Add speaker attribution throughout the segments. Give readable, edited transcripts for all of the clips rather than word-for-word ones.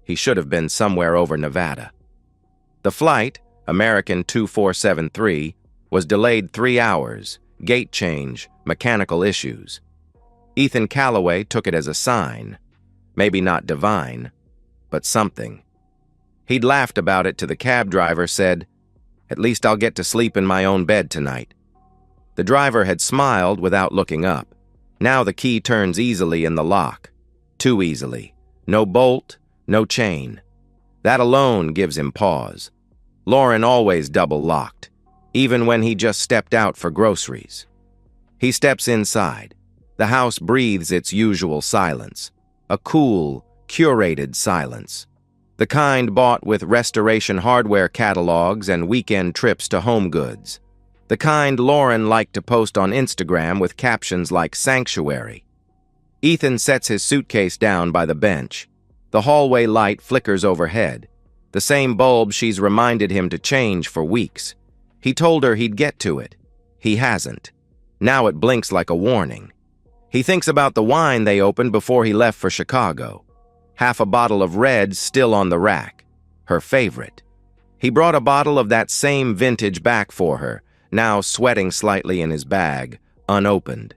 Speaker 1: He should have been somewhere over Nevada. The flight, American 2473, was delayed 3 hours, gate change, mechanical issues. Ethan Calloway took it as a sign. Maybe not divine, but something. He'd laughed about it to the cab driver, said, "At least I'll get to sleep in my own bed tonight." The driver had smiled without looking up. Now the key turns easily in the lock. Too easily. No bolt, no chain. That alone gives him pause. Lauren always double-locked, even when he just stepped out for groceries. He steps inside. The house breathes its usual silence. A cool, curated silence. The kind bought with restoration hardware catalogs and weekend trips to Home Goods. The kind Lauren liked to post on Instagram with captions like "Sanctuary." Ethan sets his suitcase down by the bench. The hallway light flickers overhead. The same bulb she's reminded him to change for weeks. He told her he'd get to it. He hasn't. Now it blinks like a warning. He thinks about the wine they opened before he left for Chicago. Half a bottle of red still on the rack. Her favorite. He brought a bottle of that same vintage back for her, now sweating slightly in his bag, unopened.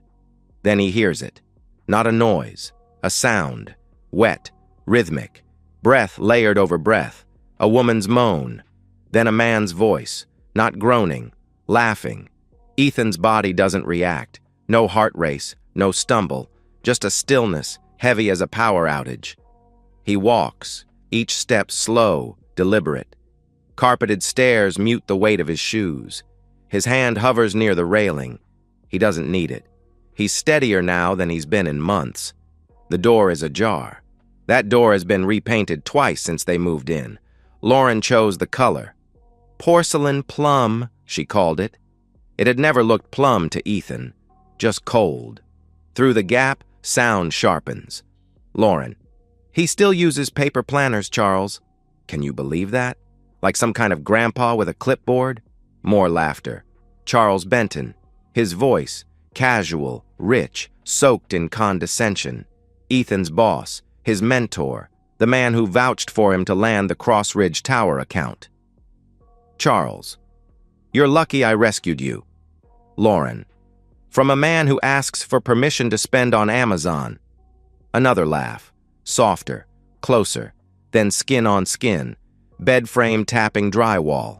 Speaker 1: Then he hears it. Not a noise, a sound. Wet, rhythmic, breath layered over breath. A woman's moan. Then a man's voice, not groaning, laughing. Ethan's body doesn't react. No heart race, no stumble, just a stillness, heavy as a power outage. He walks, each step slow, deliberate. Carpeted stairs mute the weight of his shoes. His hand hovers near the railing. He doesn't need it. He's steadier now than he's been in months. The door is ajar. That door has been repainted twice since they moved in. Lauren chose the color. Porcelain plum, she called it. It had never looked plum to Ethan, just cold. Through the gap, sound sharpens. Lauren. He still uses paper planners, Charles. Can you believe that? Like some kind of grandpa with a clipboard? More laughter. Charles Benton. His voice, casual, rich, soaked in condescension. Ethan's boss, his mentor, the man who vouched for him to land the Cross Ridge Tower account. Charles. You're lucky I rescued you. Lauren. From a man who asks for permission to spend on Amazon. Another laugh. Softer, closer, then skin on skin, bed frame tapping drywall.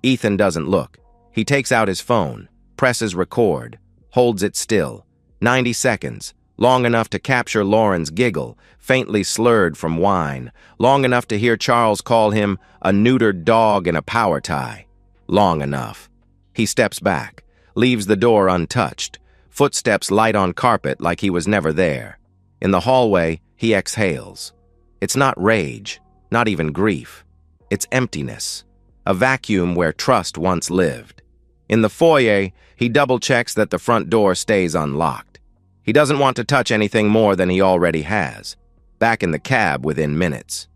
Speaker 1: Ethan doesn't look. He takes out his phone, presses record, holds it still. 90 seconds, long enough to capture Lauren's giggle, faintly slurred from wine, long enough to hear Charles call him a neutered dog in a power tie. Long enough. He steps back, leaves the door untouched, footsteps light on carpet like he was never there. In the hallway, he exhales. It's not rage, not even grief. It's emptiness, a vacuum where trust once lived. In the foyer, he double-checks that the front door stays unlocked. He doesn't want to touch anything more than he already has. Back in the cab within minutes.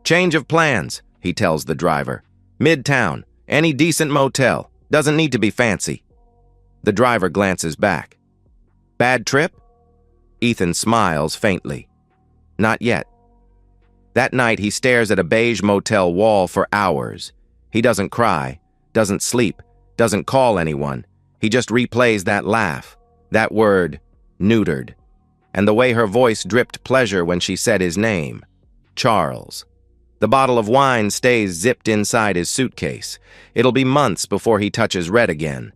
Speaker 1: Change of plans, he tells the driver. Midtown, any decent motel. Doesn't need to be fancy. The driver glances back. Bad trip? Ethan smiles faintly. Not yet. That night, he stares at a beige motel wall for hours. He doesn't cry, doesn't sleep, doesn't call anyone. He just replays that laugh, that word, neutered, and the way her voice dripped pleasure when she said his name, Charles. The bottle of wine stays zipped inside his suitcase. It'll be months before he touches red again.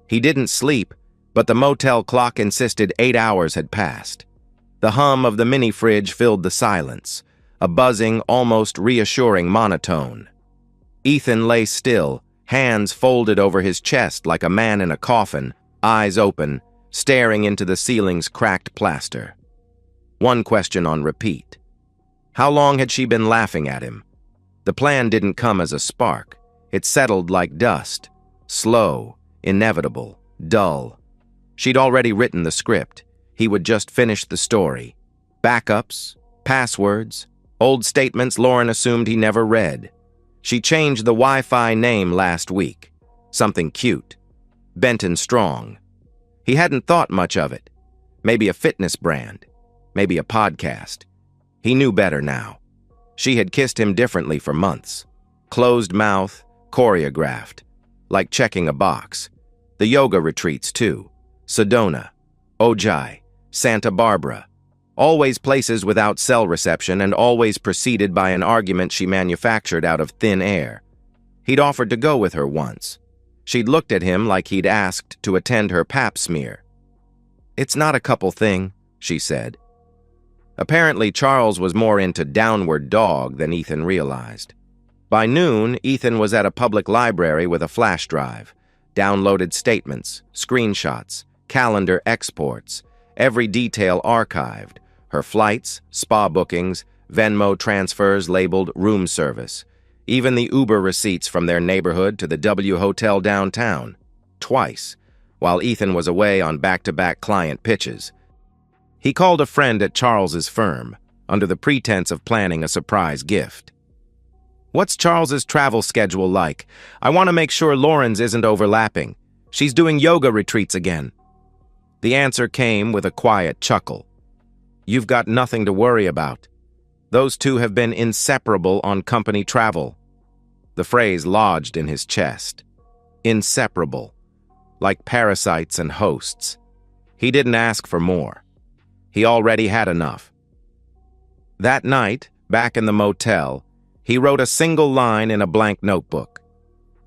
Speaker 1: He didn't sleep, but the motel clock insisted 8 hours had passed. The hum of the mini-fridge filled the silence, a buzzing, almost reassuring monotone. Ethan lay still, hands folded over his chest like a man in a coffin, eyes open, staring into the ceiling's cracked plaster. One question on repeat. How long had she been laughing at him? The plan didn't come as a spark. It settled like dust, slow, inevitable, dull. She'd already written the script. He would just finish the story. Backups, passwords, old statements Lauren assumed he never read. She changed the Wi-Fi name last week. Something cute. Benton Strong. He hadn't thought much of it. Maybe a fitness brand. Maybe a podcast. He knew better now. She had kissed him differently for months. Closed mouth, choreographed, like checking a box. The yoga retreats, too. Sedona, Ojai, Santa Barbara. Always places without cell reception and always preceded by an argument she manufactured out of thin air. He'd offered to go with her once. She'd looked at him like he'd asked to attend her pap smear. "It's not a couple thing," she said. Apparently, Charles was more into downward dog than Ethan realized. By noon, Ethan was at a public library with a flash drive. Downloaded statements, screenshots, calendar exports, every detail archived. Her flights, spa bookings, Venmo transfers labeled room service. Even the Uber receipts from their neighborhood to the W Hotel downtown. Twice, while Ethan was away on back-to-back client pitches. He called a friend at Charles's firm, under the pretense of planning a surprise gift. "What's Charles's travel schedule like? I want to make sure Lauren's isn't overlapping. She's doing yoga retreats again." The answer came with a quiet chuckle. "You've got nothing to worry about. Those two have been inseparable on company travel." The phrase lodged in his chest. Inseparable. Like parasites and hosts. He didn't ask for more. He already had enough. That night, back in the motel, he wrote a single line in a blank notebook.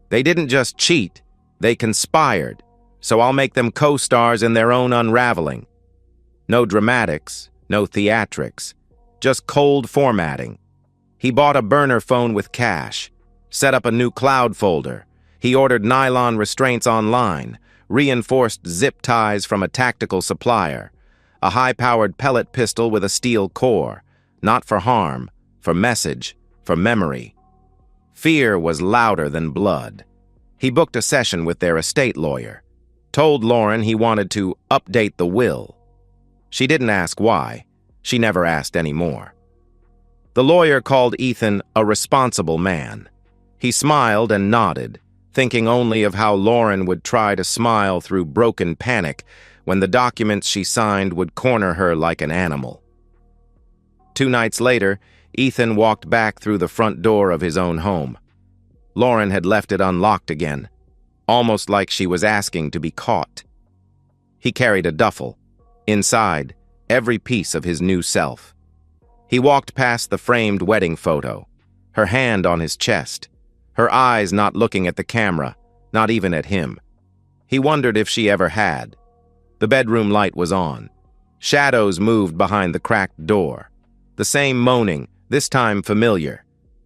Speaker 1: "They didn't just cheat, they conspired, so I'll make them co-stars in their own unraveling." No dramatics, no theatrics, just cold formatting. He bought a burner phone with cash, set up a new cloud folder. He ordered nylon restraints online, reinforced zip ties from a tactical supplier, a high-powered pellet pistol with a steel core, not for harm, for message, for memory. Fear was louder than blood. He booked a session with their estate lawyer, told Lauren he wanted to update the will. She didn't ask why. She never asked any more. The lawyer called Ethan a responsible man. He smiled and nodded, thinking only of how Lauren would try to smile through broken panic when the documents she signed would corner her like an animal. 2 nights later, Ethan walked back through the front door of his own home. Lauren had left it unlocked again, almost like she was asking to be caught. He carried a duffel. Inside, every piece of his new self. He walked past the framed wedding photo, her hand on his chest, her eyes not looking at the camera, not even at him. He wondered if she ever had. The bedroom light was on. Shadows moved behind the cracked door. The same moaning, this time familiar.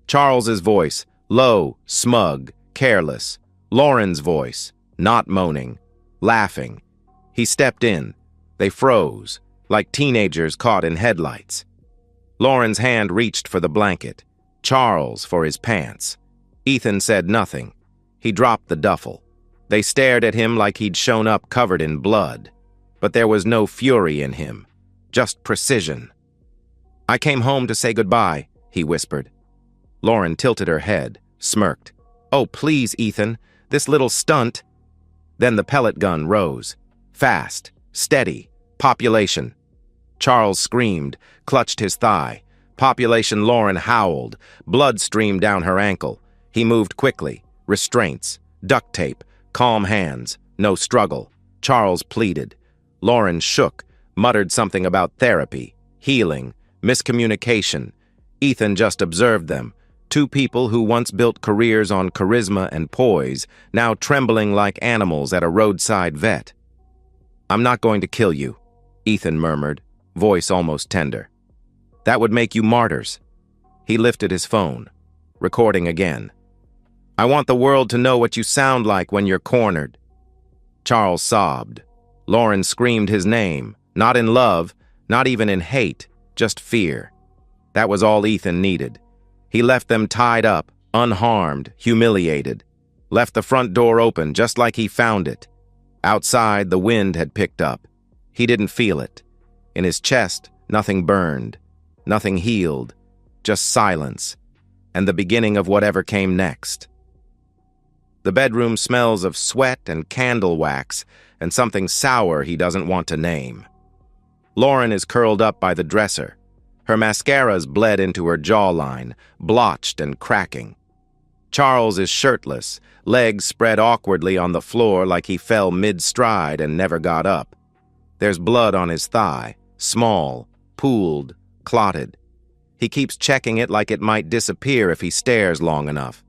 Speaker 1: Charles's voice, low, smug, careless. Lauren's voice, not moaning, laughing. He stepped in. They froze, like teenagers caught in headlights. Lauren's hand reached for the blanket, Charles for his pants. Ethan said nothing. He dropped the duffel. They stared at him like he'd shown up covered in blood. But there was no fury in him, just precision. "I came home to say goodbye," he whispered. Lauren tilted her head, smirked. "Oh, please, Ethan, this little stunt." Then the pellet gun rose. Fast, steady, population. Charles screamed, clutched his thigh. Population Lauren howled. Blood streamed down her ankle. He moved quickly. Restraints, duct tape, calm hands, no struggle. Charles pleaded. Lauren shook, muttered something about therapy, healing, miscommunication. Ethan just observed them. 2 people who once built careers on charisma and poise, now trembling like animals at a roadside vet. "I'm not going to kill you," Ethan murmured, voice almost tender. "That would make you martyrs." He lifted his phone, recording again. "I want the world to know what you sound like when you're cornered." Charles sobbed. Lauren screamed his name, not in love, not even in hate, just fear. That was all Ethan needed. He left them tied up, unharmed, humiliated. Left the front door open just like he found it. Outside, the wind had picked up. He didn't feel it. In his chest, nothing burned, nothing healed, just silence, and the beginning of whatever came next. The bedroom smells of sweat and candle wax and something sour he doesn't want to name. Lauren is curled up by the dresser. Her mascara's bled into her jawline, blotched and cracking. Charles is shirtless, legs spread awkwardly on the floor like he fell mid-stride and never got up. There's blood on his thigh, small, pooled, clotted. He keeps checking it like it might disappear if he stares long enough.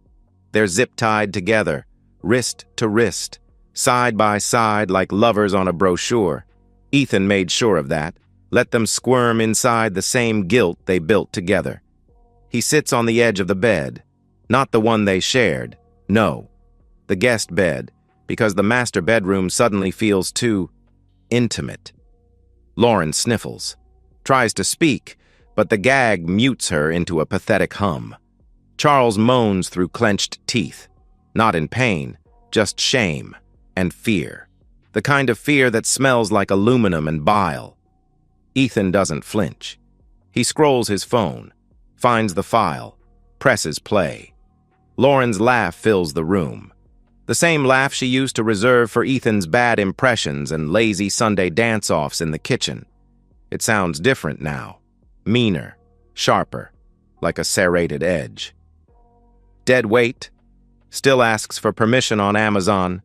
Speaker 1: They're zip-tied together, wrist to wrist, side by side like lovers on a brochure. Ethan made sure of that, let them squirm inside the same guilt they built together. He sits on the edge of the bed, not the one they shared, no, the guest bed, because the master bedroom suddenly feels too intimate. Lauren sniffles, tries to speak, but the gag mutes her into a pathetic hum. Charles moans through clenched teeth, not in pain, just shame and fear, the kind of fear that smells like aluminum and bile. Ethan doesn't flinch. He scrolls his phone, finds the file, presses play. Lauren's laugh fills the room. The same laugh she used to reserve for Ethan's bad impressions and lazy Sunday dance-offs in the kitchen. It sounds different now, meaner, sharper, like a serrated edge. Dead weight, still asks for permission on Amazon.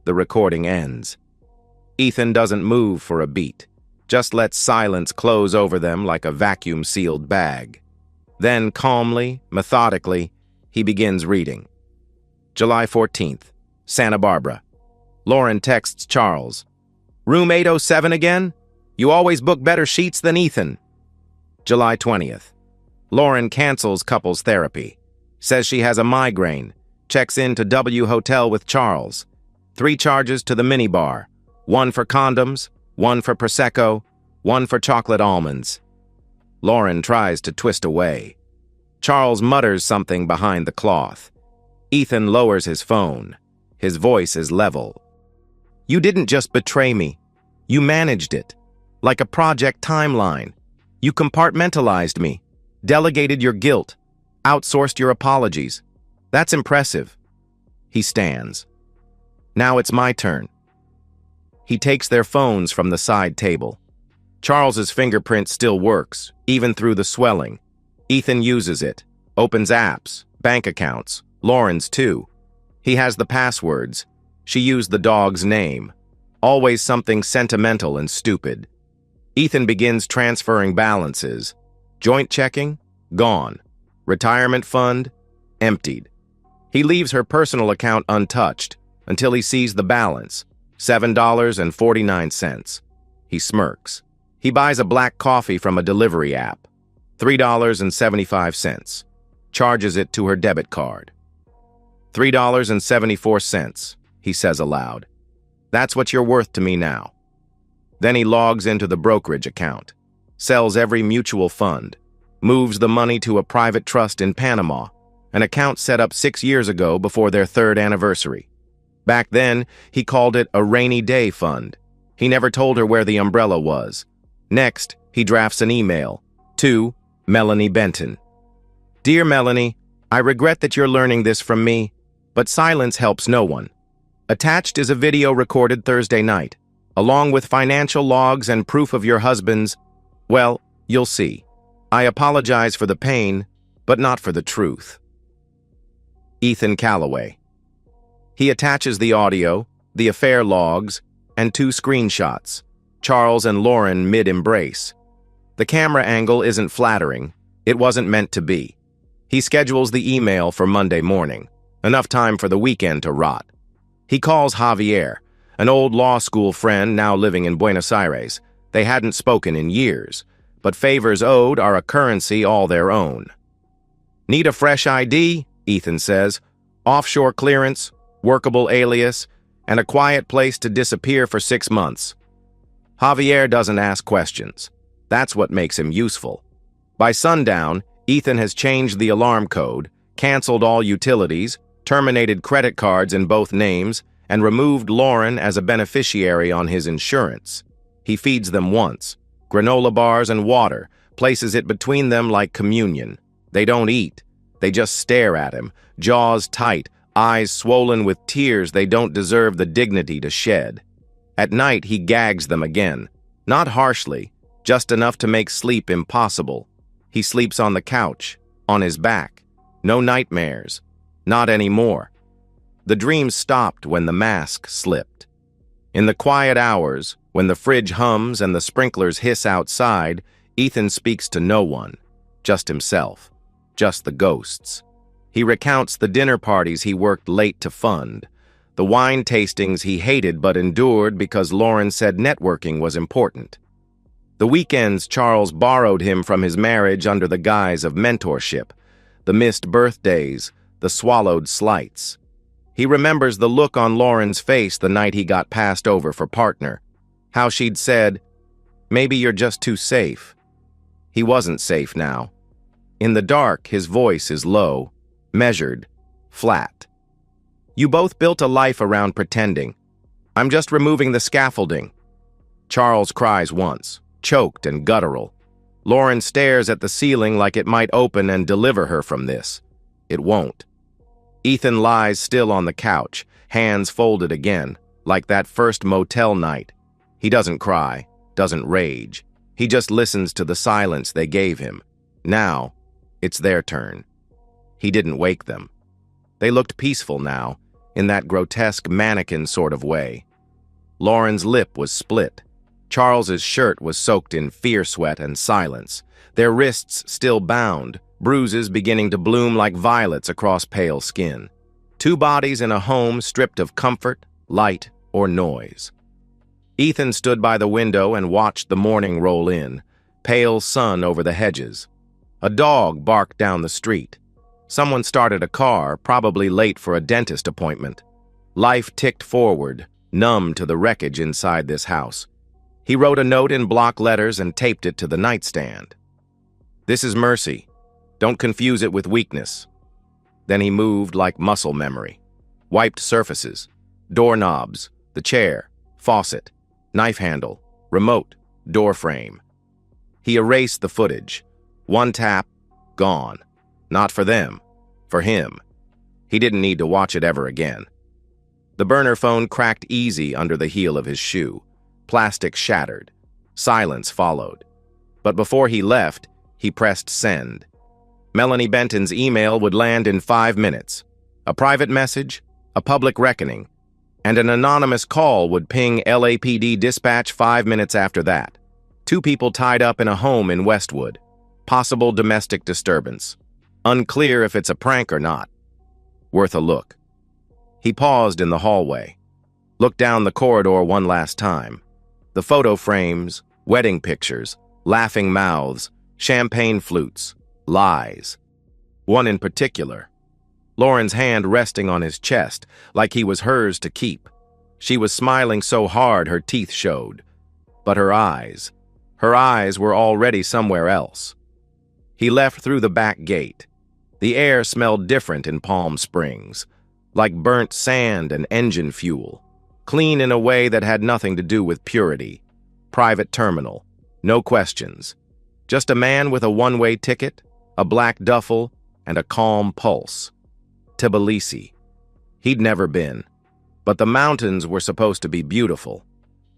Speaker 1: The recording ends. Ethan doesn't move for a beat, just lets silence close over them like a vacuum-sealed bag. Then, calmly, methodically, he begins reading. July 14th, Santa Barbara. Lauren texts Charles. Room 807 again? You always book better sheets than Ethan. July 20th. Lauren cancels couples therapy. Says she has a migraine. Checks in to W Hotel with Charles. 3 charges to the minibar. 1 for condoms, 1 for Prosecco, 1 for chocolate almonds. Lauren tries to twist away. Charles mutters something behind the cloth. Ethan lowers his phone. His voice is level. You didn't just betray me. You managed it. Like a project timeline. You compartmentalized me. Delegated your guilt. Outsourced your apologies. That's impressive. He stands. Now it's my turn. He takes their phones from the side table. Charles's fingerprint still works, even through the swelling. Ethan uses it, opens apps, bank accounts, Lauren's too. He has the passwords. She used the dog's name. Always something sentimental and stupid. Ethan begins transferring balances. Joint checking? Gone. Retirement fund? Emptied. He leaves her personal account untouched until he sees the balance, $7.49. He smirks. He buys a black coffee from a delivery app, $3.75. Charges it to her debit card. $3.74, he says aloud. That's what you're worth to me now. Then he logs into the brokerage account, sells every mutual fund, moves the money to a private trust in Panama, an account set up 6 years ago before their 3rd anniversary. Back then, he called it a rainy day fund. He never told her where the umbrella was. Next, he drafts an email to Melanie Benton. Dear Melanie, I regret that you're learning this from me, but silence helps no one. Attached is a video recorded Thursday night, along with financial logs and proof of your husband's, well, you'll see. I apologize for the pain, but not for the truth. Ethan Calloway. He attaches the audio, the affair logs, and 2 screenshots, Charles and Lauren mid-embrace. The camera angle isn't flattering. It wasn't meant to be. He schedules the email for Monday morning, enough time for the weekend to rot. He calls Javier, an old law school friend now living in Buenos Aires. They hadn't spoken in years, but favors owed are a currency all their own. Need a fresh ID? Ethan says. Offshore clearance, workable alias, and a quiet place to disappear for 6 months. Javier doesn't ask questions. That's what makes him useful. By sundown, Ethan has changed the alarm code, canceled all utilities, terminated credit cards in both names, and removed Lauren as a beneficiary on his insurance. He feeds them once, granola bars and water, places it between them like communion. They don't eat. They just stare at him, jaws tight, eyes swollen with tears they don't deserve the dignity to shed. At night, he gags them again, not harshly, just enough to make sleep impossible. He sleeps on the couch, on his back. No nightmares. Not anymore. The dreams stopped when the mask slipped. In the quiet hours, when the fridge hums and the sprinklers hiss outside, Ethan speaks to no one, just himself, just the ghosts. He recounts the dinner parties he worked late to fund, the wine tastings he hated but endured because Lauren said networking was important, the weekends Charles borrowed him from his marriage under the guise of mentorship, the missed birthdays, the swallowed slights. He remembers the look on Lauren's face the night he got passed over for partner, how she'd said, "Maybe you're just too safe." He wasn't safe now. In the dark, his voice is low, measured, flat. "You both built a life around pretending. I'm just removing the scaffolding." Charles cries once, choked and guttural. Lauren stares at the ceiling like it might open and deliver her from this. It won't. Ethan lies still on the couch, hands folded again, like that first motel night. He doesn't cry, doesn't rage. He just listens to the silence they gave him. Now, it's their turn. He didn't wake them. They looked peaceful now, in that grotesque mannequin sort of way. Lauren's lip was split. Charles's shirt was soaked in fear sweat and silence, their wrists still bound, bruises beginning to bloom like violets across pale skin. Two bodies in a home stripped of comfort, light, or noise. Ethan stood by the window and watched the morning roll in, pale sun over the hedges. A dog barked down the street. Someone started a car, probably late for a dentist appointment. Life ticked forward, numb to the wreckage inside this house. He wrote a note in block letters and taped it to the nightstand. "This is mercy. Don't confuse it with weakness." Then he moved like muscle memory. Wiped surfaces, doorknobs, the chair, faucet, knife handle, remote, door frame. He erased the footage. One tap, gone. Not for them, for him. He didn't need to watch it ever again. The burner phone cracked easy under the heel of his shoe. Plastic shattered. Silence followed. But before he left, he pressed send. Melanie Benton's email would land in 5 minutes. A private message, a public reckoning, and an anonymous call would ping LAPD dispatch 5 minutes after that. 2 people tied up in a home in Westwood. Possible domestic disturbance. Unclear if it's a prank or not. Worth a look. He paused in the hallway. Looked down the corridor one last time. The photo frames, wedding pictures, laughing mouths, champagne flutes, lies. One in particular. Lauren's hand resting on his chest, like he was hers to keep. She was smiling so hard her teeth showed. But her eyes were already somewhere else. He left through the back gate. The air smelled different in Palm Springs, like burnt sand and engine fuel. Clean in a way that had nothing to do with purity. Private terminal. No questions. Just a man with a one-way ticket, a black duffel, and a calm pulse. Tbilisi. He'd never been. But the mountains were supposed to be beautiful,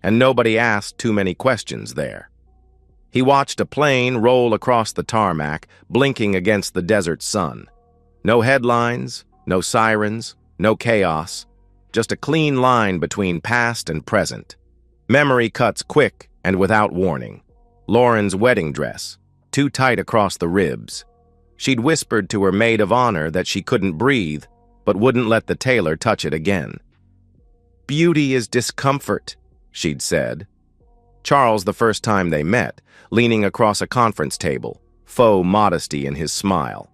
Speaker 1: and nobody asked too many questions there. He watched a plane roll across the tarmac, blinking against the desert sun. No headlines, no sirens, no chaos. Just a clean line between past and present. Memory cuts quick and without warning. Lauren's wedding dress, too tight across the ribs. She'd whispered to her maid of honor that she couldn't breathe, but wouldn't let the tailor touch it again. "Beauty is discomfort," she'd said. Charles, the first time they met, leaning across a conference table, faux modesty in his smile.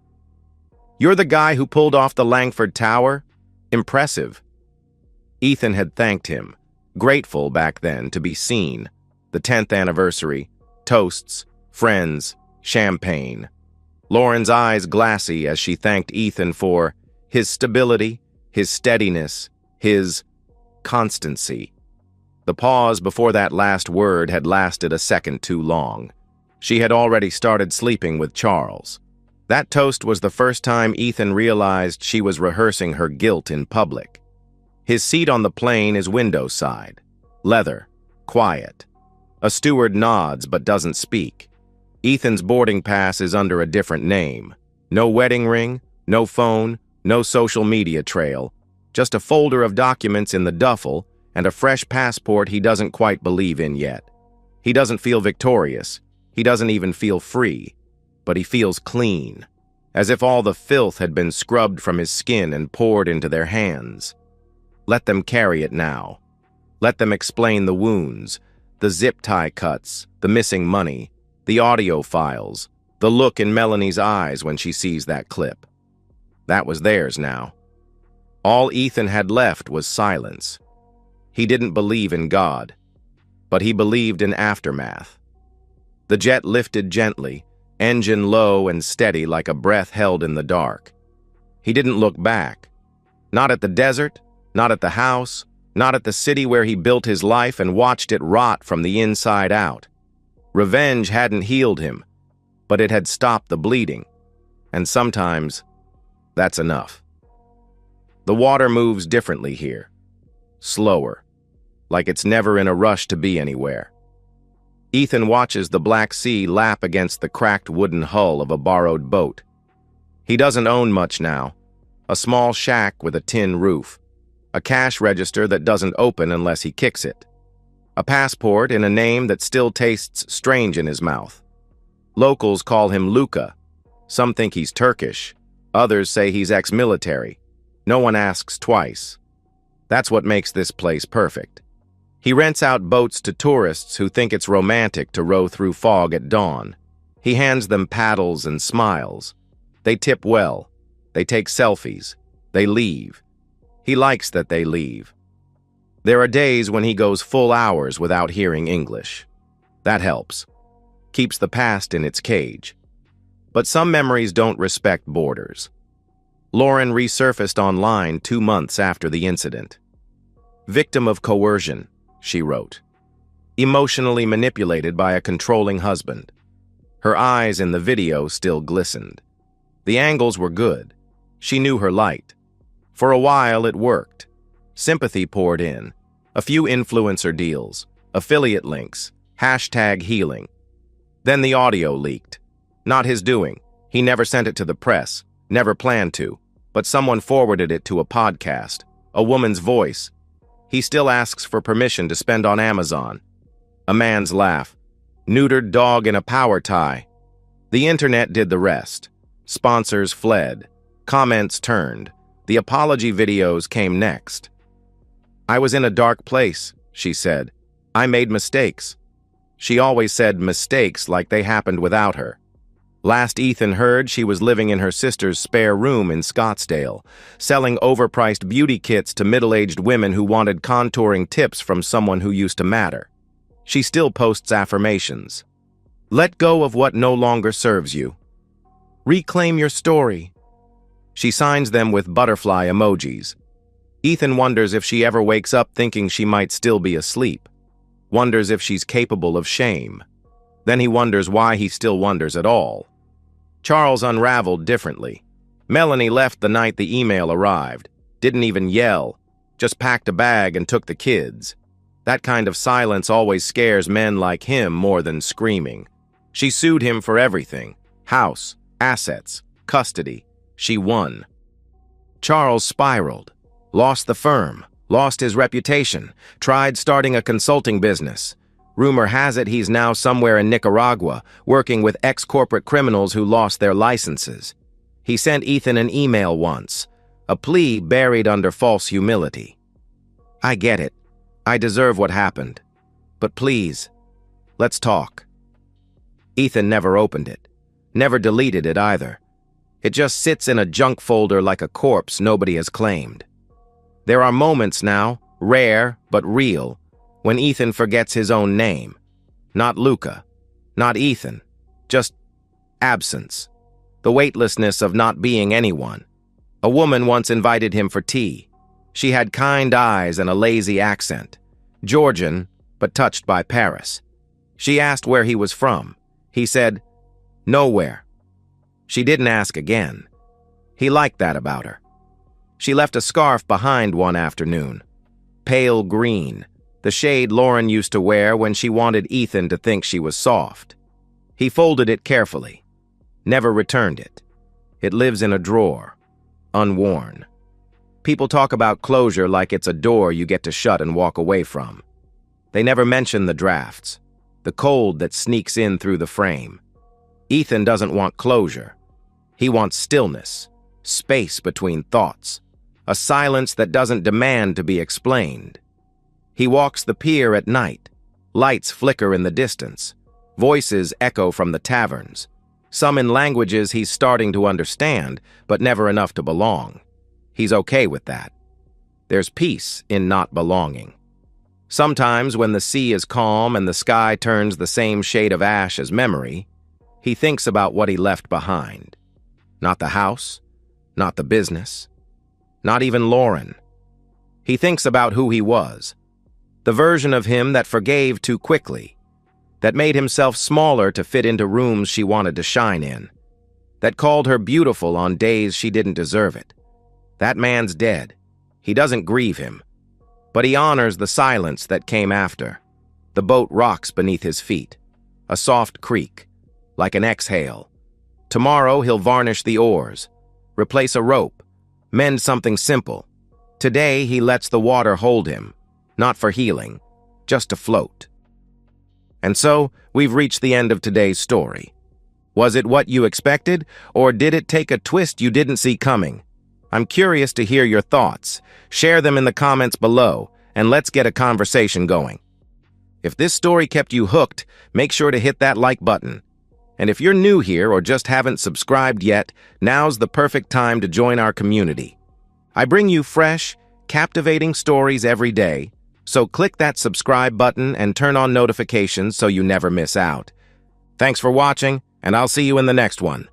Speaker 1: "You're the guy who pulled off the Langford Tower? Impressive." Ethan had thanked him, grateful back then to be seen. The 10th anniversary, toasts, friends, champagne. Lauren's eyes glassy as she thanked Ethan for his stability, his steadiness, his constancy. The pause before that last word had lasted a second too long. She had already started sleeping with Charles. That toast was the first time Ethan realized she was rehearsing her guilt in public. His seat on the plane is window side. Leather. Quiet. A steward nods but doesn't speak. Ethan's boarding pass is under a different name. No wedding ring, no phone, no social media trail. Just a folder of documents in the duffel and a fresh passport he doesn't quite believe in yet. He doesn't feel victorious. He doesn't even feel free. But he feels clean, as if all the filth had been scrubbed from his skin and poured into their hands. Let them carry it now. Let them explain the wounds, the zip tie cuts, the missing money, the audio files, the look in Melanie's eyes when she sees that clip. That was theirs now. All Ethan had left was silence. He didn't believe in God, but he believed in aftermath. The jet lifted gently, engine low and steady like a breath held in the dark. He didn't look back. Not at the desert, not at the house, not at the city where he built his life and watched it rot from the inside out. Revenge hadn't healed him, but it had stopped the bleeding. And sometimes, that's enough. The water moves differently here. Slower, like it's never in a rush to be anywhere. Ethan watches the Black Sea lap against the cracked wooden hull of a borrowed boat. He doesn't own much now. A small shack with a tin roof. A cash register that doesn't open unless he kicks it. A passport in a name that still tastes strange in his mouth. Locals call him Luca. Some think he's Turkish. Others say he's ex-military. No one asks twice. That's what makes this place perfect. He rents out boats to tourists who think it's romantic to row through fog at dawn. He hands them paddles and smiles. They tip well. They take selfies. They leave. He likes that they leave. There are days when he goes full hours without hearing English. That helps. Keeps the past in its cage. But some memories don't respect borders. Lauren resurfaced online 2 months after the incident. Victim of coercion, she wrote. Emotionally manipulated by a controlling husband. Her eyes in the video still glistened. The angles were good. She knew her light. For a while, it worked. Sympathy poured in. A few influencer deals, affiliate links, #healing. Then the audio leaked. Not his doing. He never sent it to the press, never planned to, but someone forwarded it to a podcast, a woman's voice. He still asks for permission to spend on Amazon. A man's laugh. Neutered dog in a power tie. The internet did the rest. Sponsors fled. Comments turned. The apology videos came next. I was in a dark place, she said. I made mistakes. She always said mistakes like they happened without her. Last Ethan heard, she was living in her sister's spare room in Scottsdale, selling overpriced beauty kits to middle-aged women who wanted contouring tips from someone who used to matter. She still posts affirmations. Let go of what no longer serves you. Reclaim your story. She signs them with butterfly emojis. Ethan wonders if she ever wakes up thinking she might still be asleep. Wonders if she's capable of shame. Then he wonders why he still wonders at all. Charles unraveled differently. Melanie left the night the email arrived. Didn't even yell. Just packed a bag and took the kids. That kind of silence always scares men like him more than screaming. She sued him for everything. House, assets, custody. She won. Charles spiraled. Lost the firm. Lost his reputation. Tried starting a consulting business. Rumor has it he's now somewhere in Nicaragua, working with ex-corporate criminals who lost their licenses. He sent Ethan an email once, a plea buried under false humility. I get it. I deserve what happened. But please, let's talk. Ethan never opened it. Never deleted it either. It just sits in a junk folder like a corpse nobody has claimed. There are moments now, rare but real, when Ethan forgets his own name. Not Luca, not Ethan, just absence. The weightlessness of not being anyone. A woman once invited him for tea. She had kind eyes and a lazy accent. Georgian, but touched by Paris. She asked where he was from. He said, nowhere. She didn't ask again. He liked that about her. She left a scarf behind one afternoon. Pale green. the shade Lauren used to wear when she wanted Ethan to think she was soft. He folded it carefully, never returned it. It lives in a drawer, unworn. People talk about closure like it's a door you get to shut and walk away from. They never mention the drafts, the cold that sneaks in through the frame. Ethan doesn't want closure. He wants stillness, space between thoughts, a silence that doesn't demand to be explained. He walks the pier at night. Lights flicker in the distance. Voices echo from the taverns, some in languages he's starting to understand, but never enough to belong. He's okay with that. There's peace in not belonging. Sometimes when the sea is calm and the sky turns the same shade of ash as memory, he thinks about what he left behind. Not the house, not the business, not even Lauren. He thinks about who he was, the version of him that forgave too quickly, that made himself smaller to fit into rooms she wanted to shine in, that called her beautiful on days she didn't deserve it. That man's dead. He doesn't grieve him, but he honors the silence that came after. The boat rocks beneath his feet, a soft creak, like an exhale. Tomorrow he'll varnish the oars, replace a rope, mend something simple. Today he lets the water hold him, not for healing, just to float. And so, we've reached the end of today's story. Was it what you expected, or did it take a twist you didn't see coming? I'm curious to hear your thoughts. Share them in the comments below, and let's get a conversation going. If this story kept you hooked, make sure to hit that like button. And if you're new here or just haven't subscribed yet, now's the perfect time to join our community. I bring you fresh, captivating stories every day, so click that subscribe button and turn on notifications so you never miss out. Thanks for watching, and I'll see you in the next one.